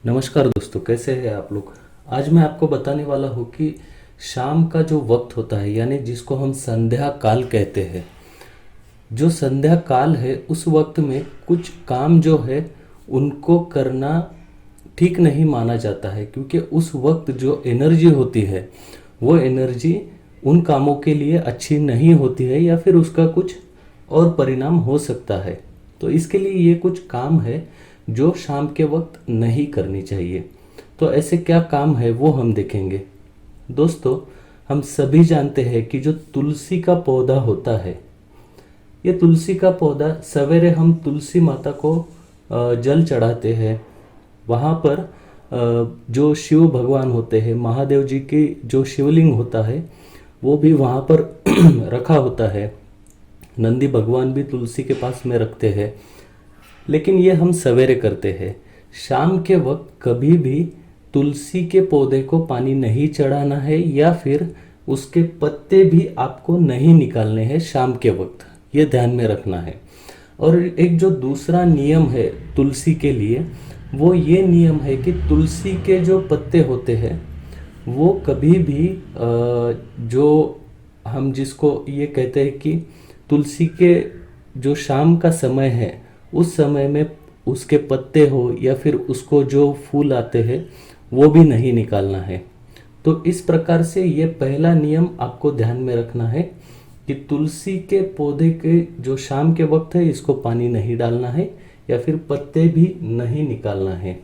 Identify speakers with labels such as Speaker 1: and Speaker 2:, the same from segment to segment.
Speaker 1: नमस्कार दोस्तों, कैसे हैं आप लोग। आज मैं आपको बताने वाला हूँ कि शाम का जो वक्त होता है यानी जिसको हम संध्या काल कहते हैं, जो संध्या काल है उस वक्त में कुछ काम जो है उनको करना ठीक नहीं माना जाता है, क्योंकि उस वक्त जो एनर्जी होती है वो एनर्जी उन कामों के लिए अच्छी नहीं होती है या फिर उसका कुछ और परिणाम हो सकता है। तो इसके लिए ये कुछ काम है जो शाम के वक्त नहीं करनी चाहिए। तो ऐसे क्या काम है वो हम देखेंगे। दोस्तों, हम सभी जानते हैं कि जो तुलसी का पौधा होता है, ये तुलसी का पौधा सवेरे हम तुलसी माता को जल चढ़ाते हैं। वहाँ पर जो शिव भगवान होते हैं, महादेव जी की जो शिवलिंग होता है वो भी वहाँ पर रखा होता है। नंदी भगवान भी तुलसी के पास में रखते हैं। लेकिन ये हम सवेरे करते हैं। शाम के वक्त कभी भी तुलसी के पौधे को पानी नहीं चढ़ाना है या फिर उसके पत्ते भी आपको नहीं निकालने हैं शाम के वक्त, ये ध्यान में रखना है। और एक जो दूसरा नियम है तुलसी के लिए, वो ये नियम है कि तुलसी के जो पत्ते होते हैं वो कभी भी जो हम जिसको ये कहते हैं कि तुलसी के जो शाम का समय है उस समय में उसके पत्ते हो या फिर उसको जो फूल आते हैं वो भी नहीं निकालना है। तो इस प्रकार से ये पहला नियम आपको ध्यान में रखना है कि तुलसी के पौधे के जो शाम के वक्त है इसको पानी नहीं डालना है या फिर पत्ते भी नहीं निकालना है।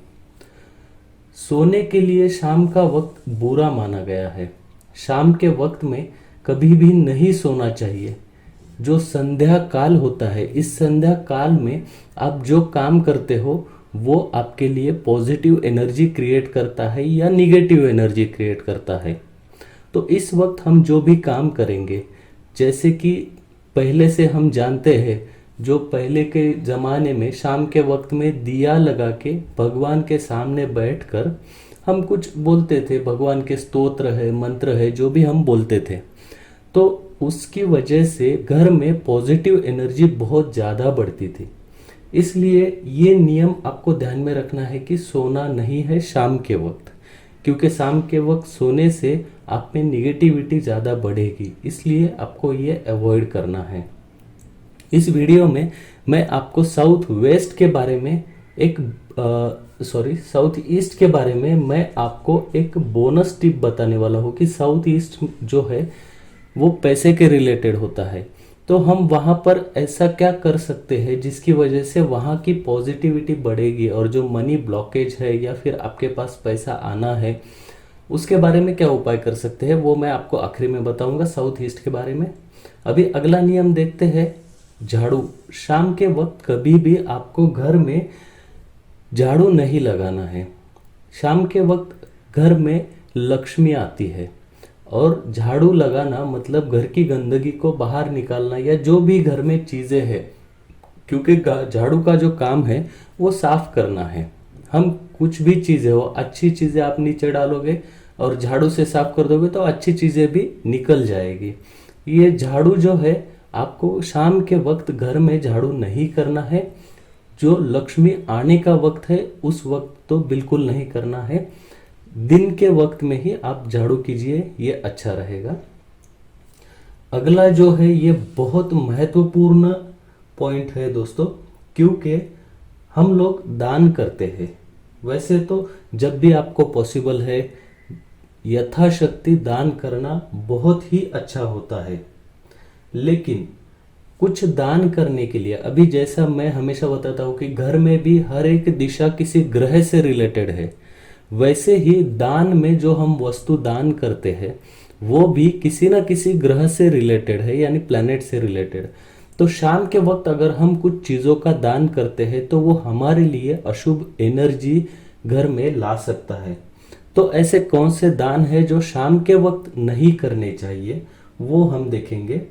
Speaker 1: सोने के लिए शाम का वक्त बुरा माना गया है। शाम के वक्त में कभी भी नहीं सोना चाहिए। जो संध्या काल होता है, इस संध्या काल में आप जो काम करते हो वो आपके लिए पॉजिटिव एनर्जी क्रिएट करता है या निगेटिव एनर्जी क्रिएट करता है। तो इस वक्त हम जो भी काम करेंगे, जैसे कि पहले से हम जानते हैं, जो पहले के ज़माने में शाम के वक्त में दिया लगा के भगवान के सामने बैठकर हम कुछ बोलते थे, भगवान के स्तोत्र है, मंत्र है, जो भी हम बोलते थे। तो उसकी वजह से घर में पॉजिटिव एनर्जी बहुत ज़्यादा बढ़ती थी। इसलिए ये नियम आपको ध्यान में रखना है कि सोना नहीं है शाम के वक्त, क्योंकि शाम के वक्त सोने से आप में निगेटिविटी ज़्यादा बढ़ेगी। इसलिए आपको ये अवॉइड करना है। इस वीडियो में मैं आपको साउथ वेस्ट के बारे में साउथ ईस्ट के बारे में मैं आपको एक बोनस टिप बताने वाला हूँ कि साउथ ईस्ट जो है वो पैसे के रिलेटेड होता है। तो हम वहाँ पर ऐसा क्या कर सकते हैं जिसकी वजह से वहाँ की पॉजिटिविटी बढ़ेगी और जो मनी ब्लॉकेज है या फिर आपके पास पैसा आना है उसके बारे में क्या उपाय कर सकते हैं, वो मैं आपको आखिरी में बताऊंगा साउथ ईस्ट के बारे में। अभी अगला नियम देखते हैं, झाड़ू। शाम के वक्त कभी भी आपको घर में झाड़ू नहीं लगाना है। शाम के वक्त घर में लक्ष्मी आती है और झाड़ू लगाना मतलब घर की गंदगी को बाहर निकालना या जो भी घर में चीज़ें हैं, क्योंकि झाड़ू का जो काम है वो साफ करना है। हम कुछ भी चीज़ें हो, अच्छी चीज़ें आप नीचे डालोगे और झाड़ू से साफ कर दोगे तो अच्छी चीज़ें भी निकल जाएगी। ये झाड़ू जो है आपको शाम के वक्त घर में झाड़ू नहीं करना है। जो लक्ष्मी आने का वक्त है उस वक्त तो बिल्कुल नहीं करना है। दिन के वक्त में ही आप झाड़ू कीजिए, ये अच्छा रहेगा। अगला जो है ये बहुत महत्वपूर्ण पॉइंट है दोस्तों, क्योंकि हम लोग दान करते हैं। वैसे तो जब भी आपको पॉसिबल है यथाशक्ति दान करना बहुत ही अच्छा होता है, लेकिन कुछ दान करने के लिए, अभी जैसा मैं हमेशा बताता हूँ कि घर में भी हर एक दिशा किसी ग्रह से रिलेटेड है, वैसे ही दान में जो हम वस्तु दान करते हैं वो भी किसी ना किसी ग्रह से रिलेटेड है, यानी प्लैनेट से रिलेटेड। तो शाम के वक्त अगर हम कुछ चीज़ों का दान करते हैं तो वो हमारे लिए अशुभ एनर्जी घर में ला सकता है। तो ऐसे कौन से दान है जो शाम के वक्त नहीं करने चाहिए वो हम देखेंगे।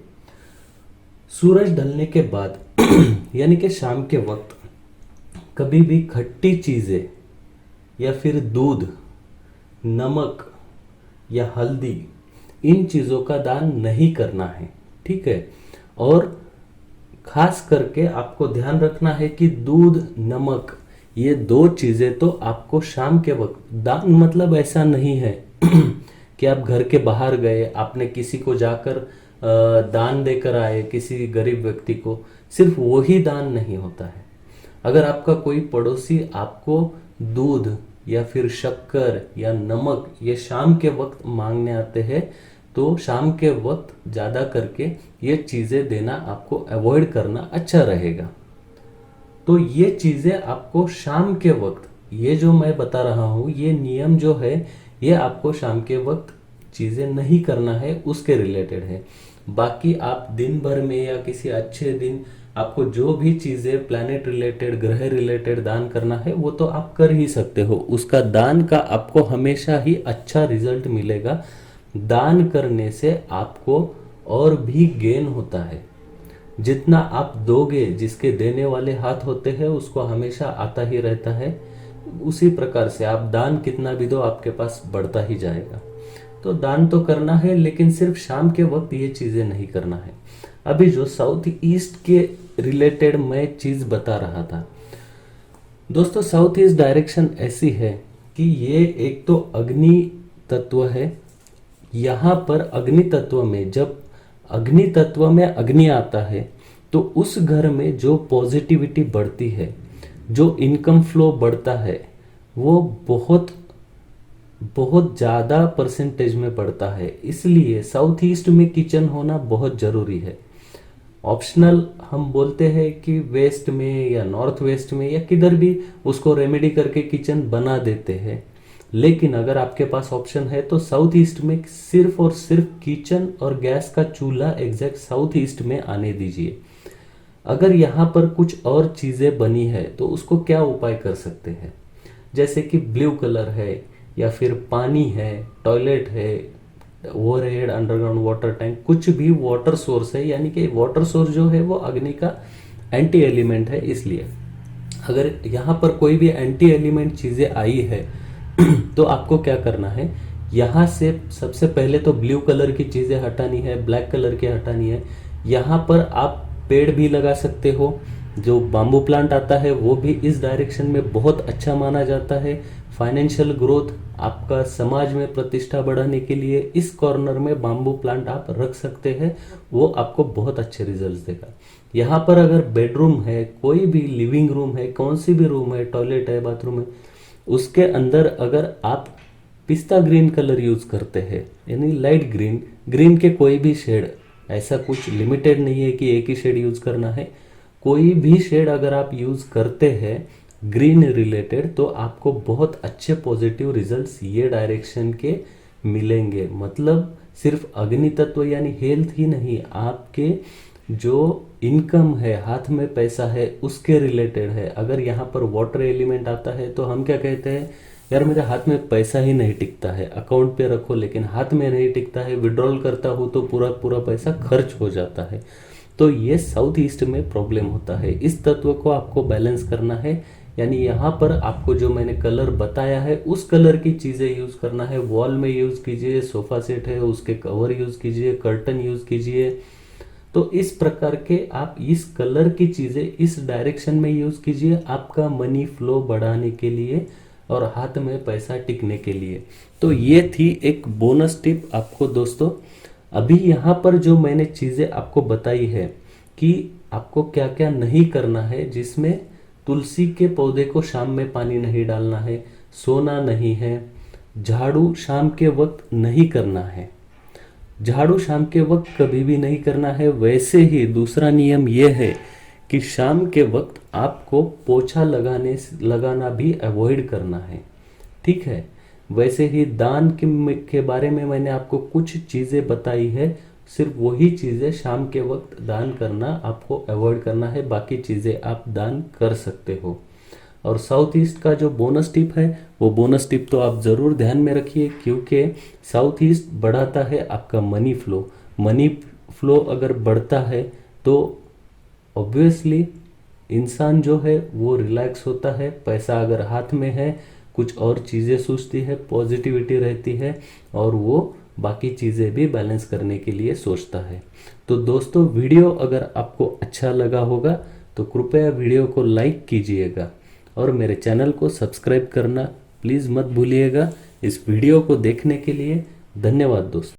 Speaker 1: सूरज ढलने के बाद यानी कि शाम के वक्त कभी भी खट्टी चीज़ें या फिर दूध, नमक या हल्दी, इन चीज़ों का दान नहीं करना है, ठीक है। और खास करके आपको ध्यान रखना है कि दूध, नमक ये दो चीजें तो आपको शाम के वक्त, दान मतलब ऐसा नहीं है कि आप घर के बाहर गए, आपने किसी को जाकर दान देकर आए, किसी गरीब व्यक्ति को, सिर्फ वो ही दान नहीं होता है। अगर आपका कोई पड़ोसी आपको दूध या फिर शक्कर या नमक ये शाम के वक्त मांगने आते हैं, तो शाम के वक्त ज़्यादा करके ये चीज़ें देना आपको अवॉइड करना अच्छा रहेगा। तो ये चीज़ें आपको शाम के वक्त, ये जो मैं बता रहा हूँ ये नियम जो है, ये आपको शाम के वक्त चीज़ें नहीं करना है, उसके रिलेटेड है। बाकी आप दिन भर में या किसी अच्छे दिन आपको जो भी चीज़ें प्लैनेट रिलेटेड, ग्रह रिलेटेड दान करना है वो तो आप कर ही सकते हो। उसका दान का आपको हमेशा ही अच्छा रिजल्ट मिलेगा। दान करने से आपको और भी गेन होता है। जितना आप दोगे, जिसके देने वाले हाथ होते हैं उसको हमेशा आता ही रहता है। उसी प्रकार से आप दान कितना भी दो आपके पास बढ़ता ही जाएगा। तो दान तो करना है, लेकिन सिर्फ शाम के वक्त ये चीजें नहीं करना है। अभी जो साउथ ईस्ट के रिलेटेड मैं चीज बता रहा था दोस्तों, साउथ ईस्ट डायरेक्शन ऐसी है कि ये एक तो अग्नि तत्व है। यहाँ पर अग्नि तत्व में, जब अग्नि तत्व में अग्नि आता है तो उस घर में जो पॉजिटिविटी बढ़ती है, जो इनकम फ्लो बढ़ता है, वो बहुत बहुत ज़्यादा परसेंटेज में बढ़ता है। इसलिए साउथ ईस्ट में किचन होना बहुत ज़रूरी है। ऑप्शनल हम बोलते हैं कि वेस्ट में या नॉर्थ वेस्ट में या किधर भी उसको रेमेडी करके किचन बना देते हैं, लेकिन अगर आपके पास ऑप्शन है तो साउथ ईस्ट में सिर्फ और सिर्फ किचन और गैस का चूल्हा एग्जैक्ट साउथ ईस्ट में आने दीजिए। अगर यहाँ पर कुछ और चीज़ें बनी है तो उसको क्या उपाय कर सकते हैं, जैसे कि ब्लू कलर है या फिर पानी है, टॉयलेट है, ओवरहेड अंडरग्राउंड वाटर टैंक, कुछ भी वाटर सोर्स है, यानी कि वाटर सोर्स जो है वो अग्नि का एंटी एलिमेंट है। इसलिए अगर यहाँ पर कोई भी एंटी एलिमेंट चीज़ें आई है तो आपको क्या करना है, यहाँ से सबसे पहले तो ब्लू कलर की चीज़ें हटानी है, ब्लैक कलर की हटानी है। यहाँ पर आप पेड़ भी लगा सकते हो। जो बाम्बू प्लांट आता है वो भी इस डायरेक्शन में बहुत अच्छा माना जाता है। फाइनेंशियल ग्रोथ, आपका समाज में प्रतिष्ठा बढ़ाने के लिए इस कॉर्नर में बाम्बू प्लांट आप रख सकते हैं, वो आपको बहुत अच्छे रिजल्ट्स देगा। यहाँ पर अगर बेडरूम है, कोई भी लिविंग रूम है, कौन सी भी रूम है, टॉयलेट है, बाथरूम है, उसके अंदर अगर आप पिस्ता ग्रीन कलर यूज करते हैं, यानी लाइट ग्रीन, ग्रीन के कोई भी शेड, ऐसा कुछ लिमिटेड नहीं है कि एक ही शेड यूज करना है, कोई भी शेड अगर आप यूज करते हैं ग्रीन रिलेटेड, तो आपको बहुत अच्छे पॉजिटिव रिजल्ट्स ये डायरेक्शन के मिलेंगे। मतलब सिर्फ अग्नि तत्व यानी हेल्थ ही नहीं, आपके जो इनकम है, हाथ में पैसा है, उसके रिलेटेड है। अगर यहाँ पर वाटर एलिमेंट आता है तो हम क्या कहते हैं, यार मेरे हाथ में पैसा ही नहीं टिकता है, अकाउंट पे रखो लेकिन हाथ में नहीं टिकता है, विड्रॉल करता हूँ तो पूरा पूरा पैसा खर्च हो जाता है। तो ये साउथ ईस्ट में प्रॉब्लम होता है। इस तत्व को आपको बैलेंस करना है, यानी यहाँ पर आपको जो मैंने कलर बताया है उस कलर की चीज़ें यूज़ करना है। वॉल में यूज़ कीजिए, सोफा सेट है उसके कवर यूज़ कीजिए, कर्टन यूज़ कीजिए। तो इस प्रकार के आप इस कलर की चीज़ें इस डायरेक्शन में यूज़ कीजिए, आपका मनी फ्लो बढ़ाने के लिए और हाथ में पैसा टिकने के लिए। तो ये थी एक बोनस टिप आपको दोस्तों। अभी यहाँ पर जो मैंने चीज़ें आपको बताई है कि आपको क्या क्या नहीं करना है, जिसमें तुलसी के पौधे को शाम में पानी नहीं डालना है, सोना नहीं है, झाड़ू शाम के वक्त नहीं करना है, झाड़ू शाम के वक्त कभी भी नहीं करना है। वैसे ही दूसरा नियम यह है कि शाम के वक्त आपको पोछा लगाना भी अवॉइड करना है, ठीक है। वैसे ही दान के बारे में मैंने आपको कुछ चीज़ें बताई है, सिर्फ वही चीज़ें शाम के वक्त दान करना आपको अवॉइड करना है, बाकी चीज़ें आप दान कर सकते हो। और साउथ ईस्ट का जो बोनस टिप है वो बोनस टिप तो आप ज़रूर ध्यान में रखिए, क्योंकि साउथ ईस्ट बढ़ाता है आपका मनी फ्लो। मनी फ्लो अगर बढ़ता है तो ऑब्वियसली इंसान जो है वो रिलैक्स होता है। पैसा अगर हाथ में है, कुछ और चीज़ें सोचती है, पॉजिटिविटी रहती है और वो बाकी चीज़ें भी बैलेंस करने के लिए सोचता है। तो दोस्तों वीडियो अगर आपको अच्छा लगा होगा तो कृपया वीडियो को लाइक कीजिएगा और मेरे चैनल को सब्सक्राइब करना प्लीज़ मत भूलिएगा। इस वीडियो को देखने के लिए धन्यवाद दोस्तों।